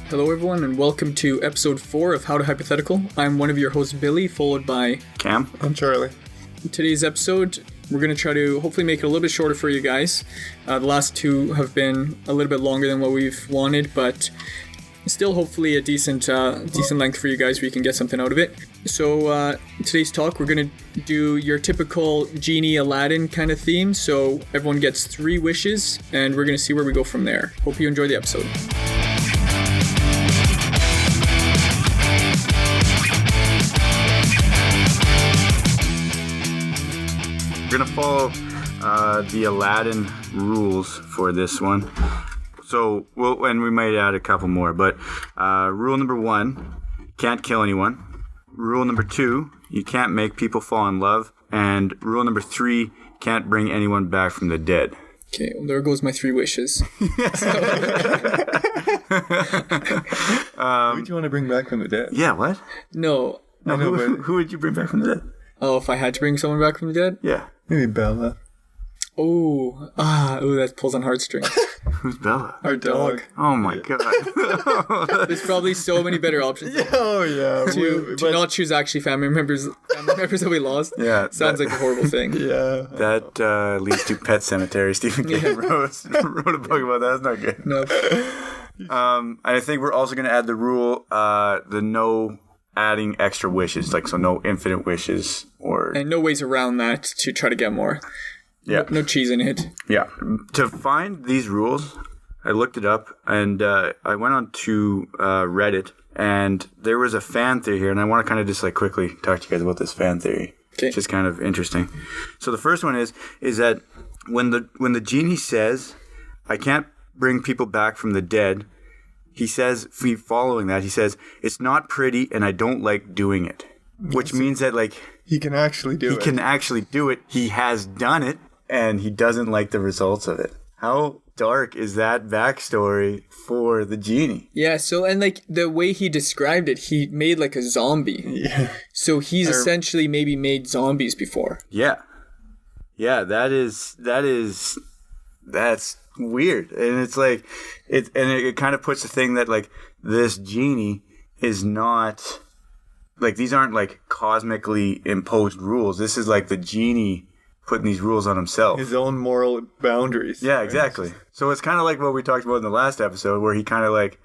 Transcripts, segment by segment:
Hello everyone and welcome to episode 4 of HowToHypothetical. I'm one of your hosts, Billy, followed by Cam. I'm Charlie. In today's episode, we're going to try to hopefully make it a little bit shorter for you guys. The last two have been a little bit longer than what we've wanted, but still hopefully a decent length for you guys where you can get something out of it. So today's talk, we're going to do your typical Genie Aladdin kind of theme. So everyone gets 3 wishes and we're going to see where we go from there. Hope you enjoy the episode. We're going to follow the Aladdin rules for this one. So, and we might add a couple more, but rule number 1, can't kill anyone. Rule number 2, you can't make people fall in love. And rule number 3, can't bring anyone back from the dead. Okay, well, there goes my 3 wishes. Who do you want to bring back from the dead? Yeah, what? No. I know, but Who would you bring back from the dead? Oh, if I had to bring someone back from the dead? Yeah. maybe Bella. Oh, that pulls on heartstrings. Who's Bella? Our dog. Oh my god. There's probably so many better options Oh yeah. to not choose actually family members that we lost. Yeah. Sounds like a horrible thing. Yeah. That leads to Pet Cemetery. Stephen King wrote a book about that. That's not good. No. And I think we're also going to add the rule, the no adding extra wishes, like so no infinite wishes or And no ways around that to try to get more. yeah. No cheese in it. Yeah. To find these rules, I looked it up and I went on to Reddit and there was a fan theory here and I want to kind of just like quickly talk to you guys about this fan theory. Okay. It's just kind of interesting. So the first one is that when the genie says, I can't bring people back from the dead, he says, following that, he says, it's not pretty and I don't like doing it. Which means that like He can actually do it. he can actually do it. He has done it and he doesn't like the results of it. How dark is that backstory for the genie? Yeah, so and like the way he described it, he made like a zombie. Yeah. So he's essentially maybe made zombies before. Yeah. Yeah, that's weird. And it's like it kind of puts the thing that like this genie is not like these aren't like cosmically imposed rules. This is like the genie putting these rules on himself. His own moral boundaries. Yeah, right? exactly. So it's kind of like what we talked about in the last episode where he kind of like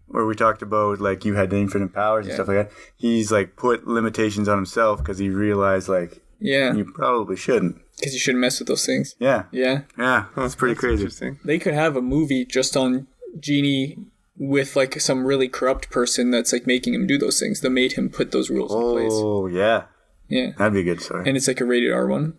where we talked about like you had the infinite powers and stuff like that. He's like put limitations on himself because he realized like Yeah, you probably shouldn't. because you shouldn't mess with those things. Yeah. Yeah. Yeah. That's pretty That's crazy. Interesting. They could have a movie just on Genie with like some really corrupt person that's like making him do those things that made him put those rules in place. Oh, yeah. Yeah. That'd be a good story. And it's like a rated R one.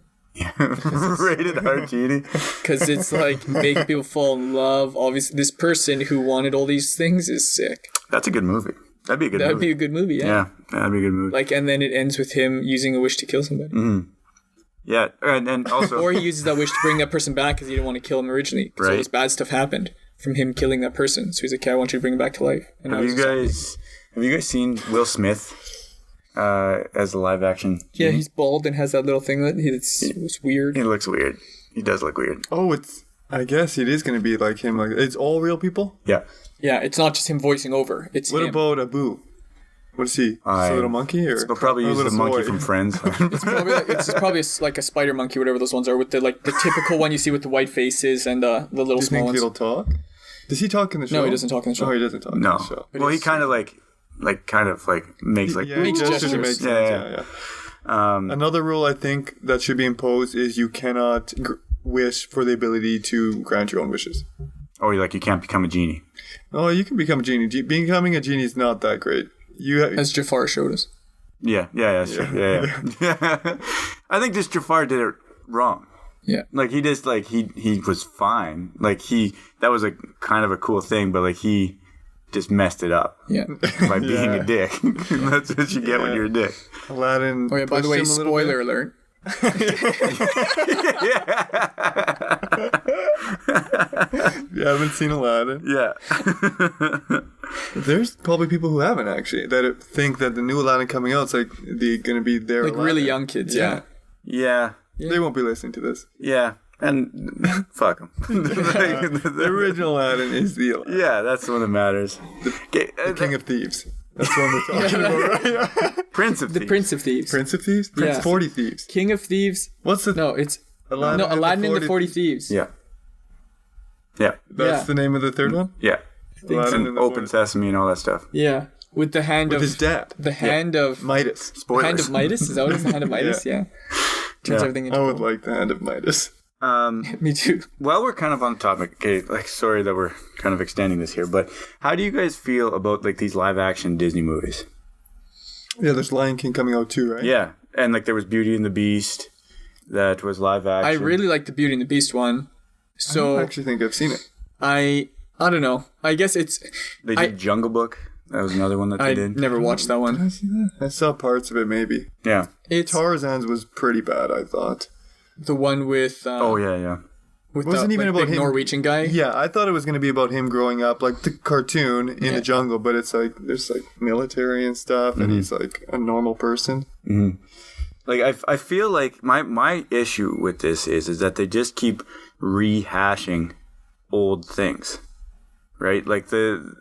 Rated R genie. Because it's like making people fall in love. Obviously, this person who wanted all these things is sick. That's a good movie. That'd be a good That'd movie. be a good movie, yeah. Yeah, that'd be a good movie. Like, and then it ends with him using a wish to kill somebody. Yeah, and also... Or he uses that wish to bring that person back because he didn't want to kill him originally. Because all Right. this bad stuff happened from him killing that person. So he's like, okay, I want you to bring him back to life. And now have he's you a zombie. guys seen Will Smith as a live action Yeah, genie? he's bald and has that little thing that it's weird. He looks weird. He does look weird. Oh, I guess it is going to be like him. Like it's all real people. Yeah. Yeah, it's not just him voicing over. It's What him. about Abu? What is he? Just a little monkey, or They'll probably or a use the little monkey boy? from Friends. It's probably like a spider monkey, whatever those ones are, with the like the typical one you see with the white faces and the little Do you small think ones. he'll talk? Does he talk in the show? No, he doesn't talk in the show. Oh, he doesn't talk. No. In the show. Well, he kind of like makes like... Yeah, Makes gestures gestures. and makes sense. Yeah. Yeah. Another rule I think that should be imposed is you cannot wish for the ability to grant your own wishes. Oh, you can't become a genie. Oh, you can become a genie. Becoming a genie is not that great. As Jafar showed us. Yeah, that's true. Yeah. I think just Jafar did it wrong. Yeah. Like he just like he was fine. Like that was a kind of a cool thing, but like he just messed it up. Yeah. By being a dick. That's what you get when you're a dick. Aladdin. Oh yeah. By the way, pushed him a little bit. spoiler alert. You haven't seen Aladdin? Yeah. There's probably people who haven't actually that think that the new Aladdin coming out is like they're gonna be there. Like really young kids. Yeah. Yeah. They won't be listening to this. Yeah. And fuck them. The original Aladdin is the Aladdin. Yeah, that's the one that matters. The King of Thieves. That's the one we're talking about, right? Prince of The Thieves. Prince of Thieves. Prince of Thieves? Yeah. 40 Thieves. King of Thieves. What's the... No, it's Aladdin and the 40 Thieves. Yeah. Yeah. That's Yeah. the name of the third one? Yeah. Aladdin And and the Open 40 Sesame and all that stuff. Yeah, with the hand With of his dad. the hand of Midas. Spoilers. hand of Midas. Is that what it's the hand of Midas? Yeah. Turns Yeah. everything into I would gold. like the hand of Midas. Me too. While we're kind of on topic, okay, like sorry that we're kind of extending this here, but how do you guys feel about like these live action Disney movies? Yeah, there's Lion King coming out too, right? Yeah, and like there was Beauty and the Beast that was live I action. really like the Beauty and the Beast one. I So don't actually think I've seen it. I don't know. I guess it's They did Jungle Book. That was another one that they I did. never watched that Did I one. see that? I saw parts of it maybe. Yeah. It's Tarzan's was pretty bad, I thought. the one with Oh yeah. with Wasn't the even like, about big him. Norwegian guy. Yeah, I thought it was going to be about him growing up, like the cartoon in the jungle, but it's like, there's like military and stuff, and he's like a normal person. Like I feel like my issue with this is that they just keep rehashing old things. Right? Like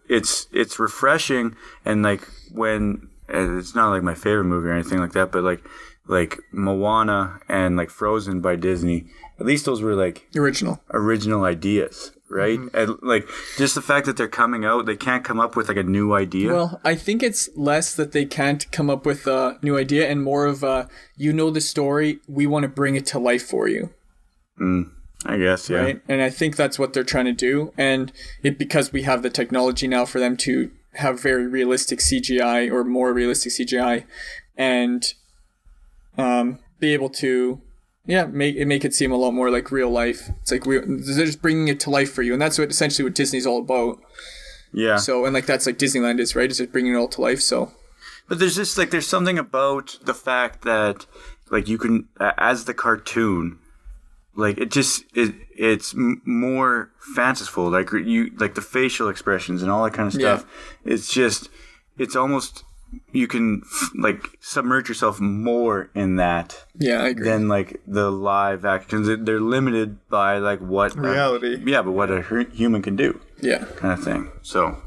it's refreshing, and like when it's not like my favorite movie or anything like that, but like Moana and like Frozen by Disney, at least those were like original ideas, right? And like just the fact that they're coming out, they can't come up with like a new idea. Well, I think it's less that they can't come up with a new idea and more of a, you know the story, we want to bring it to life for you. I guess, yeah. Right? And I think that's what they're trying to do. And because we have the technology now for them to have very realistic CGI or more realistic CGI and be able to make it seem a lot more like real life. It's like they're just bringing it to life for you, and that's essentially what Disney's all about. Yeah. So, and like that's like Disneyland is, right? It's just bringing it all to life. So, But there's just like there's something about the fact that like you can as the cartoon, like it's more fanciful. Like like the facial expressions and all that kind of stuff. Yeah. It's almost you can like submerge yourself more in that. Yeah, I agree. Than like the live actions. They're limited by like what reality. But what a human can do. Yeah, kind of thing. So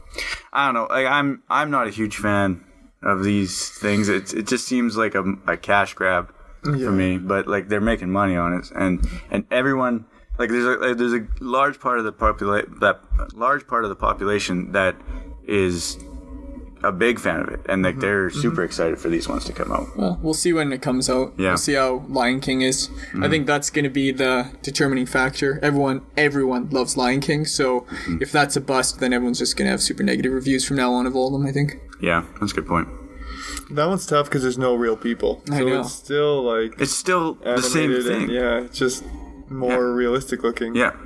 I don't know. Like I'm not a huge fan of these things. It just seems like a cash grab for me. But like they're making money on it, and everyone like there's a large part of the population that is a big fan of it, and like they're super excited for these ones to come out. Well, we'll see when it comes out. Yeah. We'll see how Lion King is. I think that's going to be the determining factor. Everyone loves Lion King, so if that's a bust, then everyone's just going to have super negative reviews from now on of all of them, I think. Yeah, that's a good point. That one's tough because there's no real people. So I know. it's still like It's still the same animated thing. and, yeah, it's just more realistic looking. Yeah.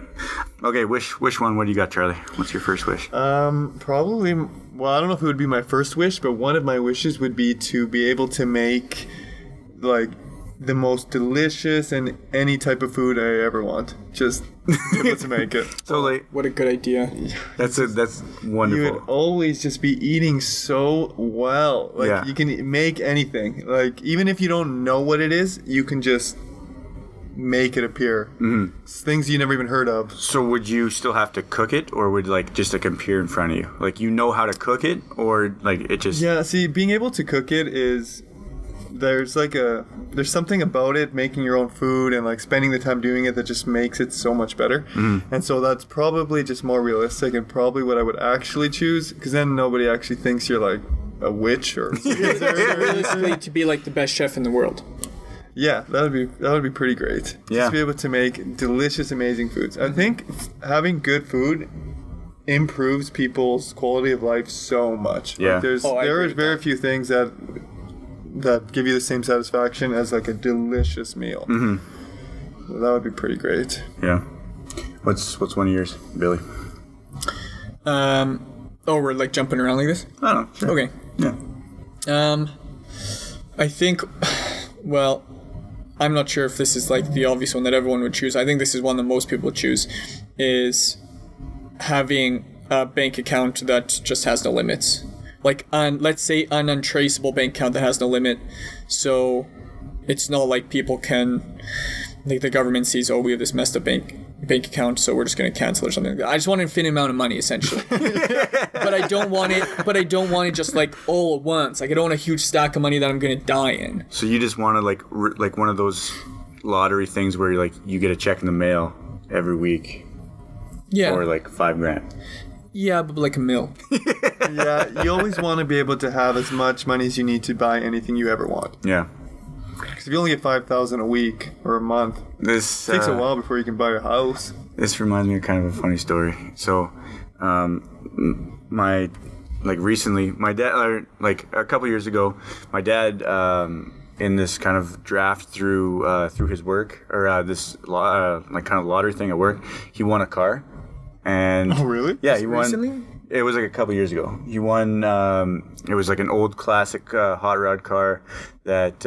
Okay, wish one. What do you got, Charlie? What's your first wish? Probably. Well, I don't know if it would be my first wish, but one of my wishes would be to be able to make like the most delicious and any type of food I ever want. Just be able to make it. So like What a good idea. that's You wonderful. would always just be eating so well. Like Yeah. you can make anything. Like even if you don't know what it is, you can just make it appear. It's things you never even heard of. So would you still have to cook it, or would like just like appear in front of you? Like you know how to cook it, or like it just Yeah, see, being able to cook it is there's something about it, making your own food and like spending the time doing it, that just makes it so much better. And so that's probably just more realistic and probably what I would actually choose, because then nobody actually thinks you're like a witch or Realistically, to be like the best chef in the world. yeah, that would be pretty great. Yeah. Just be able to make delicious, amazing foods. I think having good food improves people's quality of life so much. Yeah. Like I there agree are with very few things that give you the same satisfaction as like a delicious meal. So that would be pretty great. yeah. What's one of yours, Billy? We're like jumping around like this? I don't know. Sure. Okay. Yeah. I think, well, I'm not sure if this is like the obvious one that everyone would choose. I think this is one that most people would choose, is having a bank account that just has no limits. Like, let's say an untraceable bank account that has no limit. So it's not like people can like the government sees, oh, we have this messed up bank account, so we're just going to cancel or something. I just want an infinite amount of money, essentially. But I don't want it just like all at once. Like I don't want a huge stack of money that I'm going to die in. So you just want to like one of those lottery things where you get a check in the mail every week. Yeah. Or like $5,000. Yeah, but like a mil. Yeah, you always want to be able to have as much money as you need to buy anything you ever want. Yeah. Because if you only get $5,000 a week or a month, This it takes a while before you can buy a house. This reminds me of kind of a funny story. So, recently, my dad, like a couple years ago, my dad, in this kind of draft through his work, or this like kind of lottery thing at work, he won a car. And oh, really? Yeah, he won. Recently? It was like a couple years ago. He won. It was like an old classic hot rod car that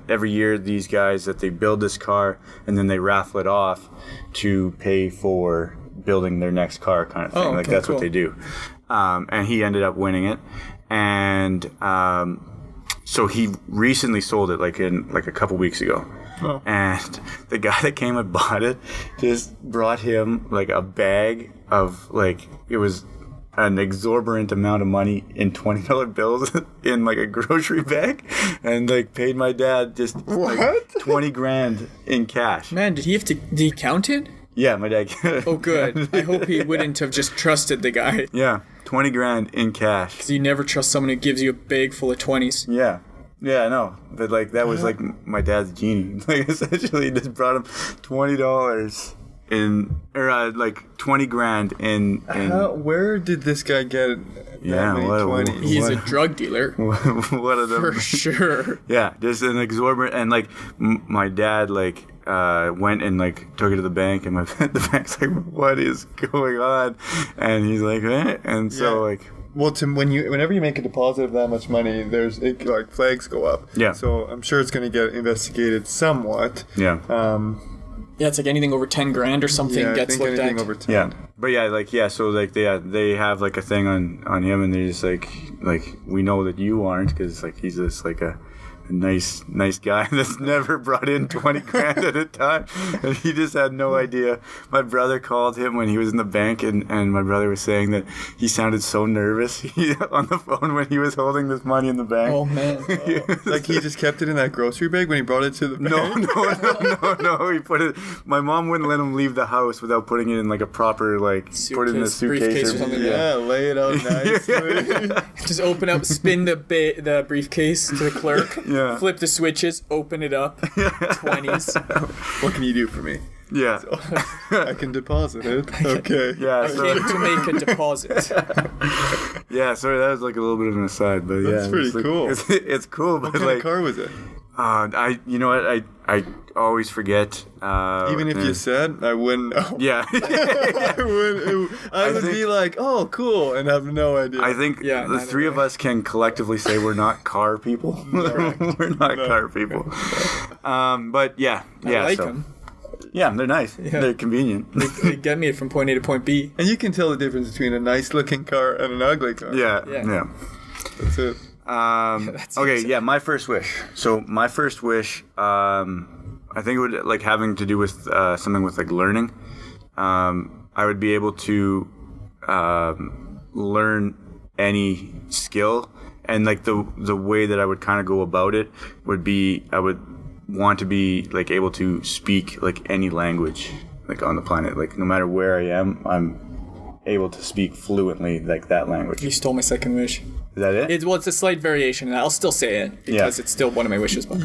every year these guys that they build this car and then they raffle it off to pay for building their next car, kind of thing. Oh, okay, like that's cool. what they do. And he ended up winning it, and so he recently sold it like a couple weeks ago. Oh. And the guy that came and bought it just brought him like a bag of like, it was an exorbitant amount of money in $20 bills in like a grocery bag, and like paid my dad just like $20,000 in cash. Man, did he count it? Yeah, my dad. Oh, good. I hope he wouldn't have just trusted the guy. Yeah, $20,000 in cash. Because you never trust someone who gives you a bag full of 20s. Yeah. Yeah, I know. But like that was like my dad's genie. Like essentially he just brought him $20 in, or like $20,000 in Where did this guy get Yeah, that many what a- 20s? He's a drug dealer. what are the For sure. Yeah, just an exorbitant, and like my dad like went and like took it to the bank, and the bank's like, what is going on? And he's like, eh? And so Yeah. like, Well, whenever you make a deposit of that much money, like flags go up. Yeah. So I'm sure it's going to get investigated somewhat. yeah. Yeah, it's like anything over 10 grand or something Yeah, I gets think looked anything at. over 10. Yeah, but so like they have like a thing on him, and they're just like we know that you aren't, because like he's just like a nice guy that's never brought in $20,000 at a time, and he just had no idea. My brother called him when he was in the bank, and my brother was saying that he sounded so nervous on the phone when he was holding this money in the bank. Oh, man. Like he just kept it in that grocery bag when he brought it to the bank? No. He put it. My mom wouldn't let him leave the house without putting it in like a proper like put it in a Suitcase, suitcase briefcase or something. Yeah, lay it out nicely. Just open up, spin the briefcase to the clerk, Yeah. flip the switches, open it up, 20s. What can you do for me? Yeah. I can deposit it. Okay. Yeah. I So, came to make a deposit. yeah, sorry, that was like a little bit of an aside, but That's yeah, pretty it's like- cool. It's cool, but What kind like, of car was it? you know what, I always forget. Even if you said, I wouldn't know. yeah, I would think- be like, oh, cool, and have no idea. I think Yeah, the neither three of us can collectively say we're not car people. We're not car people. But yeah, I like them. Yeah, they're nice. They're convenient. They get me from point A to point B. And you can tell the difference between a nice-looking car and an ugly car. Yeah. Yeah. That's it. Okay, yeah, my first wish. So my first wish, I think it would like having to do with something with like learning. I would be able to learn any skill, and like the way that I would kind of go about it would be I would want to be like able to speak like any language like on the planet. Like no matter where I am, I'm able to speak fluently like that language. You stole my second wish. Is that it? It's a slight variation, and I'll still say it because it's still one of my wishes. But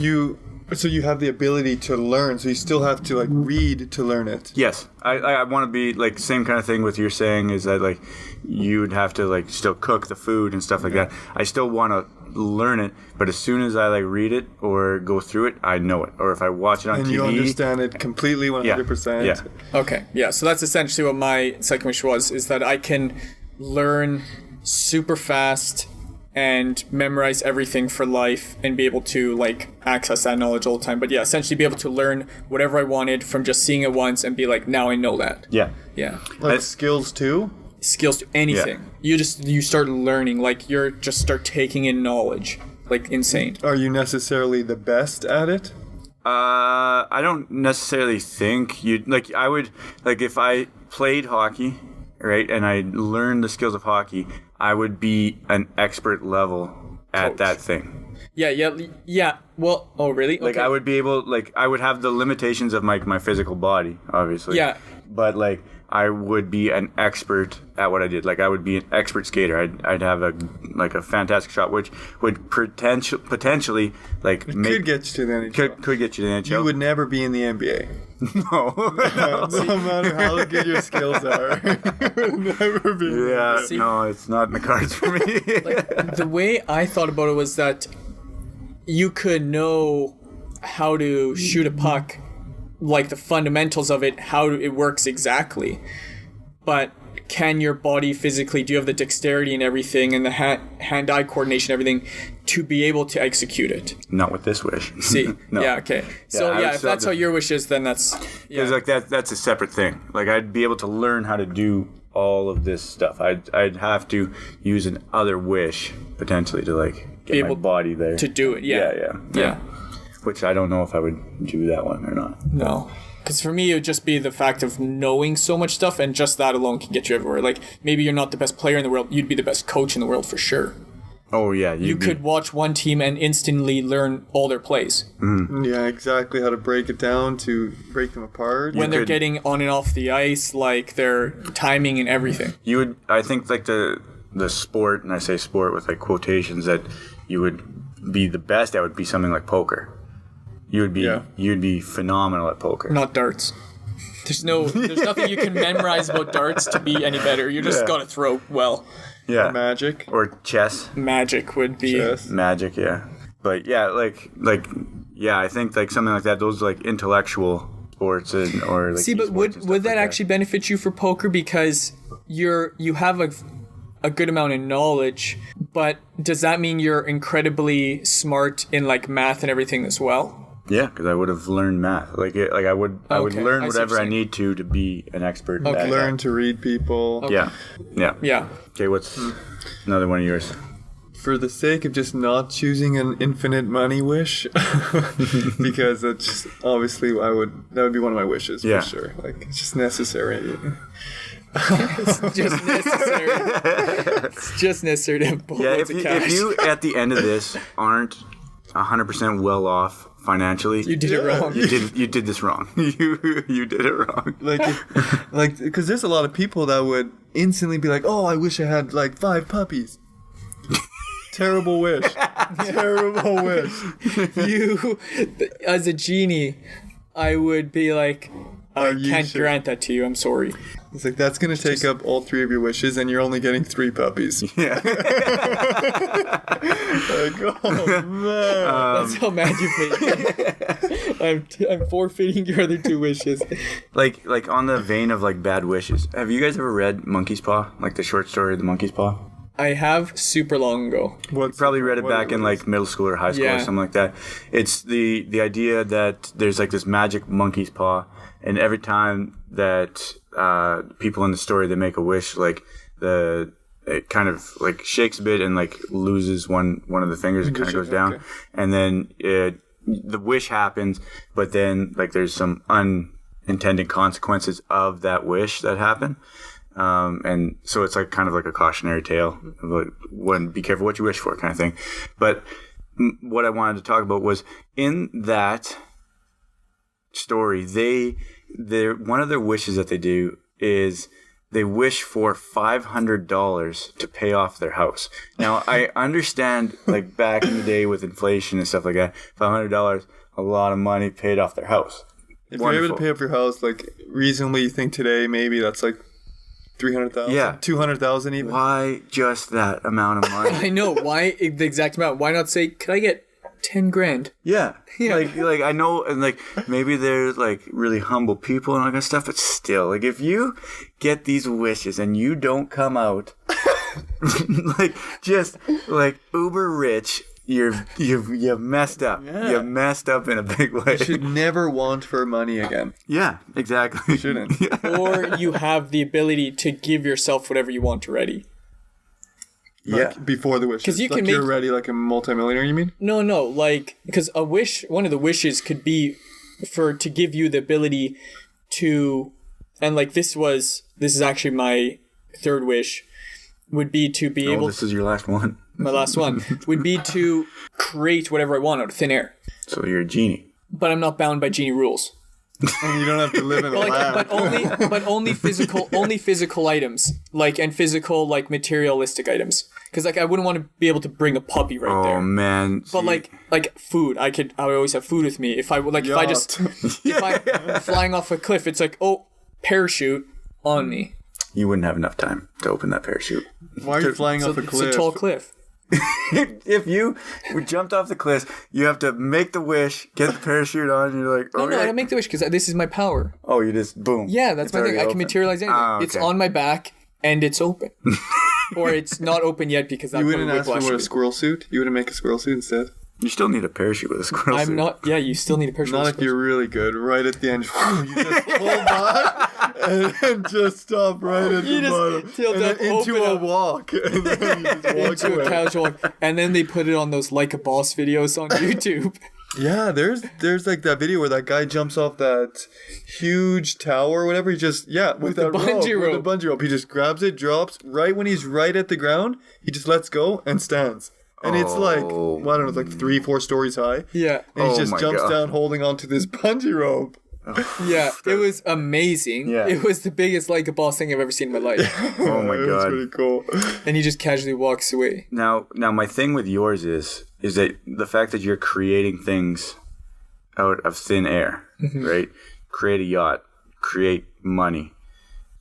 So you have the ability to learn, so you still have to like read to learn it. Yes, I want to be like same kind of thing with you're saying is that like you'd have to like still cook the food and stuff like that. I still want to learn it, but as soon as I like read it or go through it, I know it. Or if I watch it on And TV, you understand it completely 100%. Yeah. okay, yeah. So that's essentially what my second wish was: is that I can learn super fast and memorize everything for life and be able to like access that knowledge all the time. But yeah, essentially be able to learn whatever I wanted from just seeing it once and be like, now I know that. Yeah. Yeah. Like skills too? Skills to anything. Yeah. You start learning, like you're just start taking in knowledge. Like insane. Are you necessarily the best at it? I don't necessarily think you'd like. I would like if I played hockey, right, and I learned the skills of hockey. I would be an expert level at Coach. that thing. Yeah. Well, oh really? Like I would be able, like I would have the limitations of my physical body, obviously. Yeah. But like I would be an expert at what I did. Like I would be an expert skater. I'd have a fantastic shot, which would potentially like Could get you to the NHL. could get you to the NHL. You would never be in the NBA. No. No matter how good your skills are, you would never be. Yeah. See- No, it's not in the cards for me. Like, the way I thought about it was that you could know how to shoot a puck, like the fundamentals of it, how it works exactly. But can your body physically, do you have the dexterity and everything and the hand-eye coordination and everything to be able to execute it? Not with this wish. See? No. Yeah, okay. So I would if still that's have how your wish is, then that's... Yeah. Because like that's a separate thing. Like I'd be able to learn how to do all of this stuff. I'd have to use an other wish potentially to like get Be my able body there to do it, yeah. Yeah. Which I don't know if I would do that one or not. No. Because for me, it would just be the fact of knowing so much stuff, and just that alone can get you everywhere. Like, maybe you're not the best player in the world, you'd be the best coach in the world for sure. Oh yeah, You could watch one team and instantly learn all their plays. Yeah, exactly how to break it down to break them apart. When they're could- getting on and off the ice, like their timing and everything. You would. I think like the sport, and I say sport with like quotations, that you would be the best at would be something like poker. You'd be phenomenal at poker. Not darts. There's nothing you can memorize about darts to be any better. You just gotta throw well. Yeah. Magic. Or chess. Magic would be... Chess. Magic, yeah. But yeah, I think like something like that. Those like intellectual sports or like. See, but esports and would stuff that like actually benefit you for poker because you have a good amount of knowledge, but does that mean you're incredibly smart in like math and everything as well? Yeah, because I would have learned math. I would Okay, learn I see what whatever you're I saying. need to be an expert. Okay. At Learn that. to read people. Yeah. Yeah. Okay, what's another one of yours? For the sake of just not choosing an infinite money wish, because it's just, obviously that would be one of my wishes Yeah. for sure. Like it's just necessary. It's just necessary. It's just necessary to have Yeah, loads of cash. if you at the end of this aren't 100% well off financially, You did it wrong. you did this wrong. You did it wrong. Like, because there's a lot of people that would instantly be like, "Oh, I wish I had like 5 puppies." Terrible wish. Terrible wish. You, as a genie, I would be like, I Are you can't sure? grant that to you. I'm sorry. It's like that's gonna take up all 3 of your wishes, and you're only getting 3 puppies. Yeah. Like, oh man. That's how mad you've made me. I'm forfeiting your other 2 wishes. like on the vein of like bad wishes. Have you guys ever read Monkey's Paw? Like the short story, The Monkey's Paw? I have super long ago. What's Probably read it what- back in what like middle school or high school Yeah. or something like that. It's the idea that there's like this magic monkey's paw, and every time that people in the story they make a wish, like it kind of like shakes a bit and like loses one of the fingers. It kind of goes down, Okay. and then the wish happens, but then like there's some unintended consequences of that wish that happen. And so it's like kind of like a cautionary tale about be careful what you wish for kind of thing. But what I wanted to talk about was in that story, they're one of their wishes that they do is they wish for $500 to pay off their house. Now I understand like back in the day with inflation and stuff like that, $500, a lot of money paid off their house. If you're able Wonderful. to pay off your house, like reasonably, you think today maybe that's like 300,000, Yeah. 200,000 even. Why just that amount of money? I know. Why the exact amount? Why not say, could I get 10 grand? Yeah. Yeah. Like I know, and like maybe they're like really humble people and all that kind of stuff, but still, like if you get these wishes and you don't come out like just like uber rich, you've messed up. Yeah. You've messed up in a big way. You should never want for money again. Yeah, exactly. Shouldn't. Or you have the ability to give yourself whatever you want already. Like, Yeah. before the wish. 'Cause you like can you're make- already like a multimillionaire, you mean? No, like, because one of the wishes could be to give you the ability to, and like this is actually my third wish, would be to be Oh, able, this is your last one. my last one, would be to create whatever I want out of thin air. So you're a genie. But I'm not bound by genie rules. And you don't have to live in a lab. But only physical items, like, and physical, like, materialistic items. Because, like, I wouldn't want to be able to bring a puppy right Oh there. man. But like food, I would always have food with me. If I'm flying off a cliff, it's like, oh, parachute on me. You wouldn't have enough time to open that parachute. Why are you flying off a cliff? It's a tall cliff. If you jumped off the cliff, you have to make the wish, get the parachute on, and you're like, No, okay. I don't make the wish because this is my power. Oh, you just boom. Yeah, that's It's my thing. already I can open. materialize anything. Ah, It's okay. on my back and it's open, or it's not open yet because You wouldn't ask for a squirrel suit? You wouldn't make a squirrel suit instead? You still need a parachute with a squirrel suit. I'm not. Yeah, you still need a parachute. Not if you're really good. Right at the end, you just pull back and just stop right at the bottom. tilt And up, then into open a up. walk. And then you just walk into a away. casual, and then they put it on those like a boss videos on YouTube. Yeah, there's like that video where that guy jumps off that huge tower or whatever. He just with the that bungee rope. With the bungee rope. He just grabs it, drops right when he's right at the ground. He just lets go and stands. And it's like, Oh. well, I don't know, it's like 3-4 stories high. Yeah, And he Oh just my jumps God. down holding onto this bungee rope. yeah, it was amazing. Yeah. It was the biggest like a boss thing I've ever seen in my life. Oh my It was god. pretty cool. And he just casually walks away. Now my thing with yours is that the fact that you're creating things out of thin air, right? Create a yacht, create money.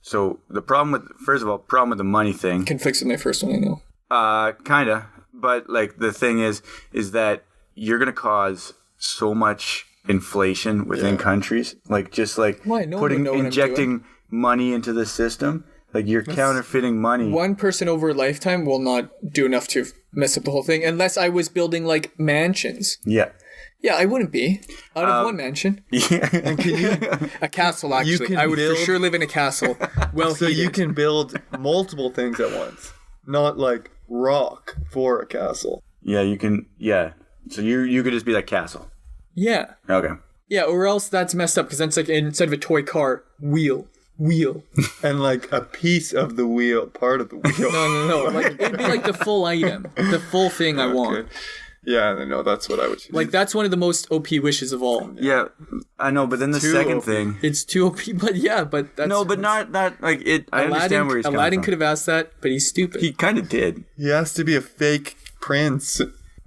So the problem with the money thing, Conflicts with my first one, I know. kinda. But like the thing is that you're gonna cause so much inflation within countries, like just like Why? No one would know what I'm injecting money into the system. Like you're counterfeiting money. One person over a lifetime will not do enough to mess up the whole thing, unless I was building like mansions. Yeah. Yeah, I wouldn't be out of one mansion. Yeah. And can you, A castle, actually. can I would build- for sure live in a castle. Well, so you can build multiple things at once, not like rock for a castle. Yeah, you can. Yeah. So you could just be that castle. Yeah. Okay. Yeah, or else that's messed up because then it's like instead of a toy car, wheel. And like a piece of the wheel, part of the wheel. No. Like it'd be like the full item, the full thing I want. Okay. Yeah, no, that's what I would choose. Like that's one of the most OP wishes of all. Yeah, I know, but then the Too second OP. thing. It's too OP, but yeah, but that's No, but not like it. I understand where he's coming Aladdin from. could have asked that, but he's stupid. He kind of did. He has to be a fake prince.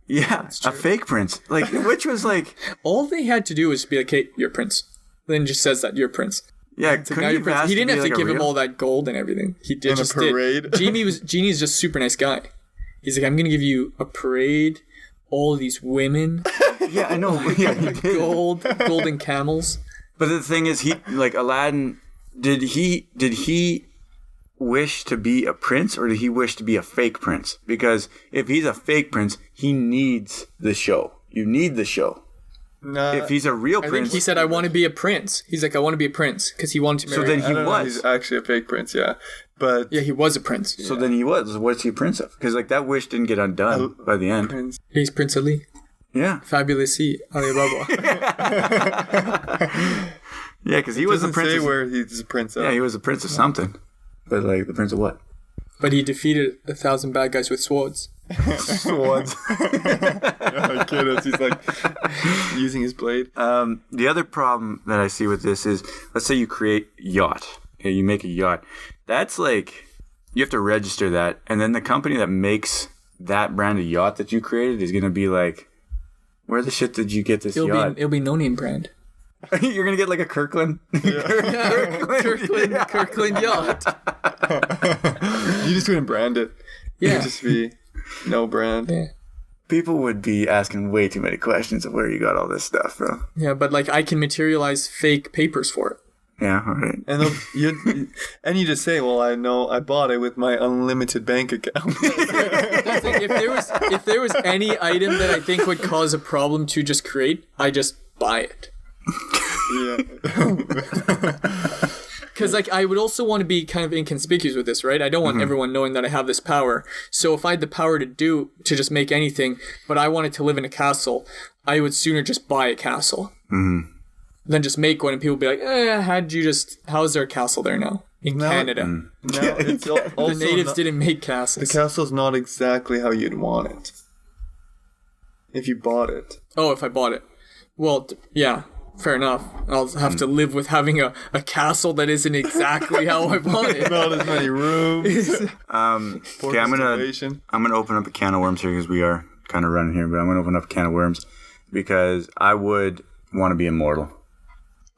Yeah, a fake prince. Like, which was like, All they had to do was be like, "Hey, you're prince." Then it just says that you're prince. yeah, Now couldn't you're you prince. ask He didn't have be to like a give him real- all that gold and everything. He did And a just parade. did. Genie's just super nice guy. He's like, I'm gonna give you a parade, all these women, Yeah, I know. Yeah, he did. golden camels. But the thing is, Aladdin. Did he wish to be a prince, or did he wish to be a fake prince? Because if he's a fake prince, he needs the show. You need the show. Nah, If he's a real I think prince, he said, I want to be a prince. He's like, I want to be a prince because he wanted to so marry. then I he don't know, was. he's actually a fake prince, yeah. But Yeah, he was a prince. So then he was. What's he a prince of? Because like that wish didn't get undone by the end. prince, He's Prince Ali. Yeah. Fabulous C. Alibaba. Yeah, because he was the doesn't prince. say Of, where he's a prince of. yeah, he was the prince of something. But like the prince of what? But he defeated 1,000 bad guys with swords. Swords. I kid us. He's like using his blade. The other problem that I see with this is, let's say you create yacht. Okay, you make a yacht. That's like, you have to register that, and then the company that makes that brand of yacht that you created is gonna be like, where the shit did you get this yacht? It'll be no name brand. You're gonna get like a Kirkland. Kirkland yacht. You just wouldn't brand it. Yeah. It'd just be no brand. Yeah. People would be asking way too many questions of where you got all this stuff from. Yeah, but like I can materialize fake papers for it. Yeah, all right. And you just say, well, I know I bought it with my unlimited bank account. That's like, if there was any item that I think would cause a problem to just create, I just buy it. Yeah. because like I would also want to be kind of inconspicuous with this, right? I don't want everyone knowing that I have this power. So if I had the power to just make anything, but I wanted to live in a castle, I would sooner just buy a castle than just make one, and people would be like, how's there a castle there now in Canada? Now it's also The natives didn't make castles. The castle's not exactly how you'd want it. If you bought it. Oh, if I bought it. Well, yeah, fair enough. I'll have to live with having a castle that isn't exactly how I want it. Not as many rooms. Okay, I'm gonna open up a can of worms here because we are kind of running here, but I'm gonna open up a can of worms because I would want to be immortal.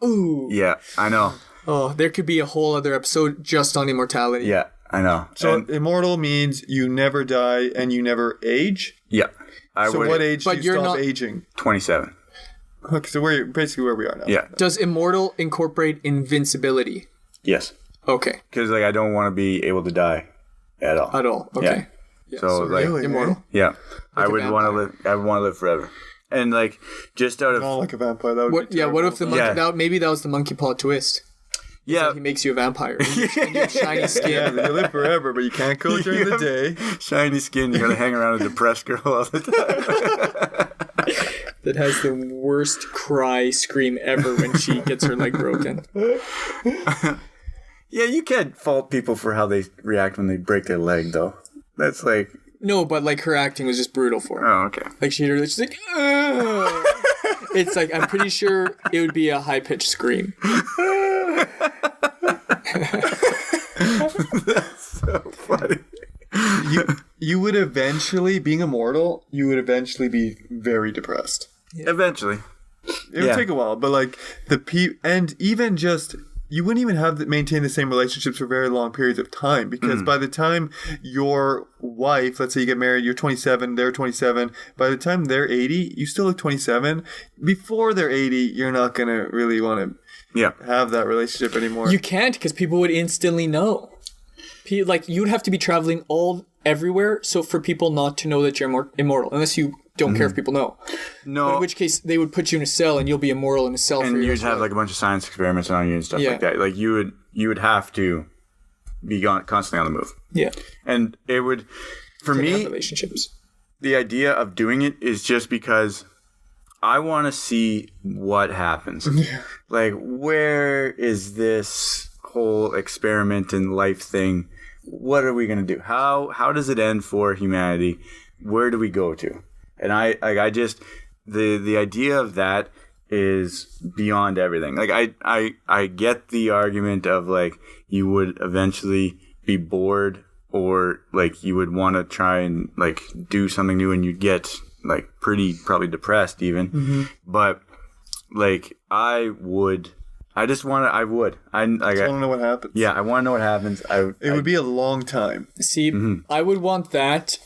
Ooh. Yeah, I know. Oh, there could be a whole other episode just on immortality. Yeah, I know. So immortal means you never die and you never age? Yeah. What age do you stop aging? 27. Okay, so we're basically where we are now. Yeah. Does immortal incorporate invincibility? Yes. Okay. Because like I don't want to be able to die at all. At all. Okay. Yeah. So like really, immortal. Yeah. I would a want to live. I would want to live forever. And like just out of Not like a vampire. That would What? be Yeah. What terrible. if the monkey? Maybe that was the monkey paw twist. yeah. He makes you a vampire. And you have shiny Yeah, skin. you live forever, but you can't go during the day. Shiny skin. You're gonna hang around a depressed girl all the time. That has the worst cry scream ever when she gets her leg broken. Yeah, you can't fault people for how they react when they break their leg, though. That's like, No, but like her acting was just brutal for her. oh, okay. Like she's like, ugh. It's like I'm pretty sure it would be a high pitched scream. So funny. You would eventually, being immortal, you would eventually be very depressed. Eventually. It would take a while, but like and even just you wouldn't even maintain the same relationships for very long periods of time because by the time your wife, let's say you get married, you're 27, they're 27. By the time they're 80, you still look 27. Before they're 80, you're not gonna really want to have that relationship anymore. You can't because people would instantly know. Like you'd have to be traveling everywhere, so for people not to know that you're immortal, unless you don't care if people know. No. But in which case, they would put you in a cell, and you'll be immortal in a cell. And you'd have like a bunch of science experiments on you and stuff like that. Like you would have to be constantly on the move. Yeah. And it would, for me, relationships. The idea of doing it is just because I want to see what happens. Like, where is this whole experiment in life thing? What are we going to do? How does it end for humanity? Where do we go to? And I just the idea of that is beyond everything. Like I get the argument of like you would eventually be bored or like you would want to try and like do something new and you'd get like probably depressed even. But like I would just want to know what happens. Yeah, I want to know what happens. It would be a long time. See, I would want that,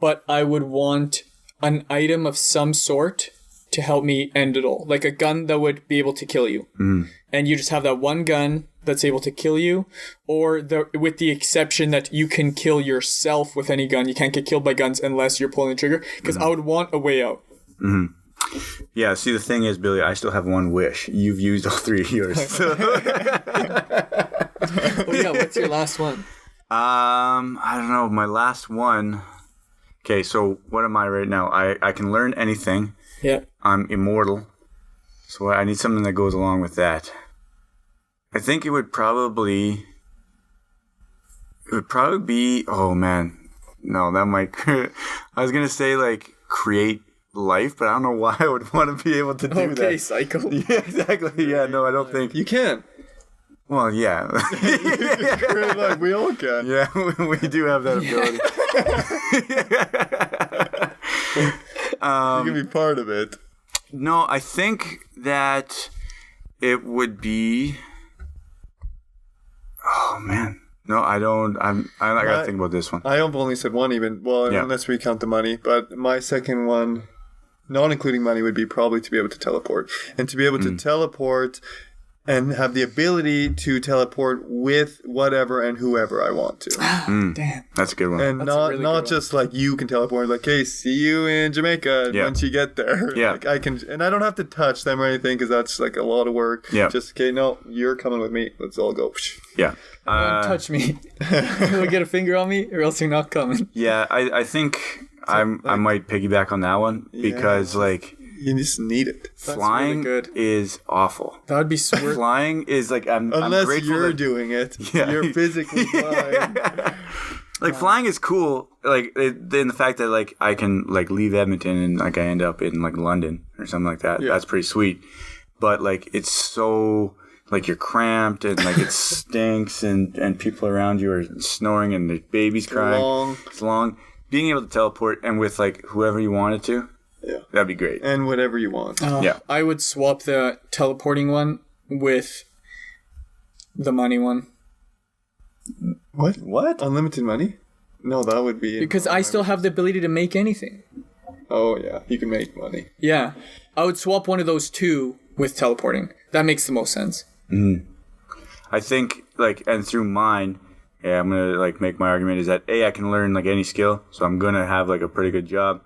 but I would want an item of some sort to help me end it all. Like a gun that would be able to kill you. And you just have that one gun that's able to kill you, or with the exception that you can kill yourself with any gun. You can't get killed by guns unless you're pulling the trigger, because I would want a way out. Yeah, see, the thing is, Billy, I still have one wish. You've used all three of yours. So. Oh yeah, what's your last one? I don't know. My last one. Okay, so what am I right now? I can learn anything. Yeah. I'm immortal. So I need something that goes along with that. I think it would probably be, oh man. No, that might, I was going to say like create life, but I don't know why I would want to be able to do that. Okay, psycho. Yeah, exactly. Yeah, no, I don't think. You can. Well, yeah. Create life. We all can. Yeah, we do have that ability. You can be part of it. No, I think that it would be. Oh man, no, I don't. I gotta think about this one. I've only said one, even unless we count the money. But my second one, not including money, would be probably to be able to teleport, and to be able to teleport and have the ability to teleport with whatever and whoever I want to. Damn. That's a good one. And That's a not really not good just like you can teleport, like, hey, see you in Jamaica Yeah. once you get there. Yeah. Like I can, and I don't have to touch them or anything because that's like a lot of work. Yeah. Just, okay, no, you're coming with me. Let's all go. Yeah. Don't touch me. You'll get a finger on me, or else you're not coming. Yeah, I think I might piggyback on that one because like You just need it. flying really good. is awful. That would be sweet. Flying is like I'm Unless grateful you're that, doing it. Yeah. You're physically flying. like flying is cool. Like in the fact that like I can like leave Edmonton and like I end up in like London or something like that. Yeah. That's pretty sweet. But like it's so like you're cramped and like it stinks and people around you are snoring and there's babies crying. It's long. Being able to teleport and with like whoever you wanted to, Yeah. that'd be great. And whatever you want. Yeah. I would swap the teleporting one with the money one. What? Unlimited money? No, that would be... Because I still have the ability to make anything. Oh, yeah. You can make money. Yeah. I would swap one of those two with teleporting. That makes the most sense. I think like and through mine, yeah, I'm gonna like make my argument is that I can learn like any skill, so I'm gonna have like a pretty good job,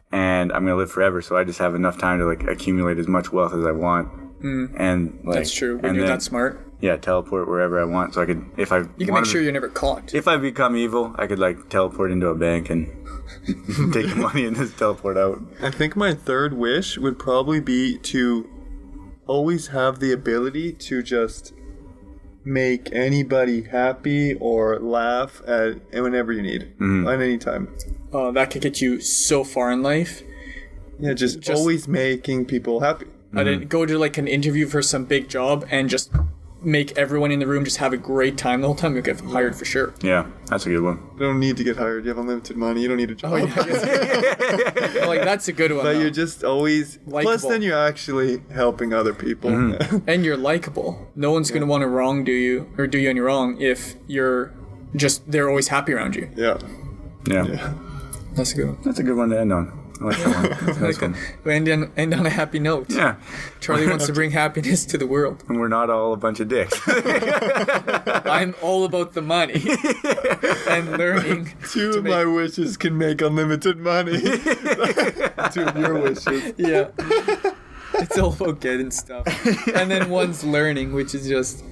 and I'm gonna live forever. So I just have enough time to like accumulate as much wealth as I want, and like That's true. When and you're then, that smart. yeah, teleport wherever I want. So I could if I You can make sure you're never caught. if I become evil, I could like teleport into a bank and take the money and just teleport out. I think my third wish would probably be to always have the ability to just make anybody happy or laugh at whenever you need, at any time. That could get you so far in life. Yeah, just always making people happy. I didn't go to like an interview for some big job and just make everyone in the room just have a great time the whole time. You'll get hired for sure. Yeah, that's a good one. You don't need to get hired. You have unlimited money. You don't need a job. Oh, yeah. Like that's a good one. But though. you're just always... Plus, Likeable. then you're actually helping other people. And you're likable. No one's gonna want to wrong do you or do you any wrong if you're just they're always happy around you. Yeah. Yeah. That's a good one. That's a good one to end on. I like that one. That's a nice one. We end on a happy note. Yeah, Charlie wants to bring happiness to the world. and we're not all a bunch of dicks. I'm all about the money and learning. Two of my wishes can make unlimited money. Two of your wishes. Yeah. It's all about getting stuff. And then one's learning, which is just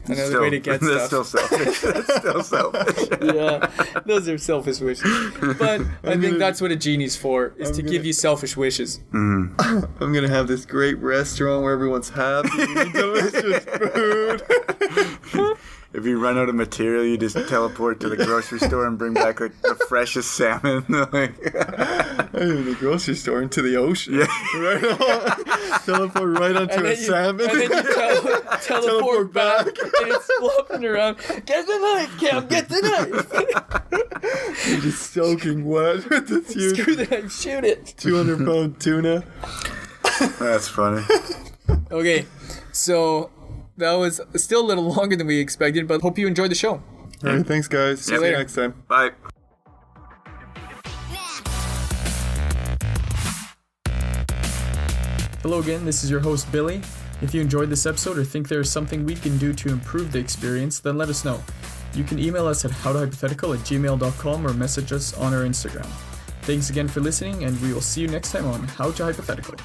another way to get that's stuff. still selfish. That's still selfish. Yeah. Those are selfish wishes. But I think that's what a genie's for, is to give you selfish wishes. I'm going to have this great restaurant where everyone's happy, eating delicious food. If you run out of material, you just teleport to the grocery store and bring back like the freshest salmon. Like, In the grocery store into the ocean. Yeah. Right on. Teleport right onto a salmon. And then you teleport back, and it's flopping around. Get the knife, Cam, get the knife. You're just soaking wet with this huge Screw the knife, shoot it. 200-pound tuna. that's funny. Okay, so that was still a little longer than we expected, but hope you enjoyed the show. All right, thanks, guys. See you later. next time. Bye. Hello again, this is your host Billy. If you enjoyed this episode or think there is something we can do to improve the experience, then let us know. You can email us at howtohypothetical@gmail.com or message us on our Instagram. Thanks again for listening, and we will see you next time on How to Hypothetical.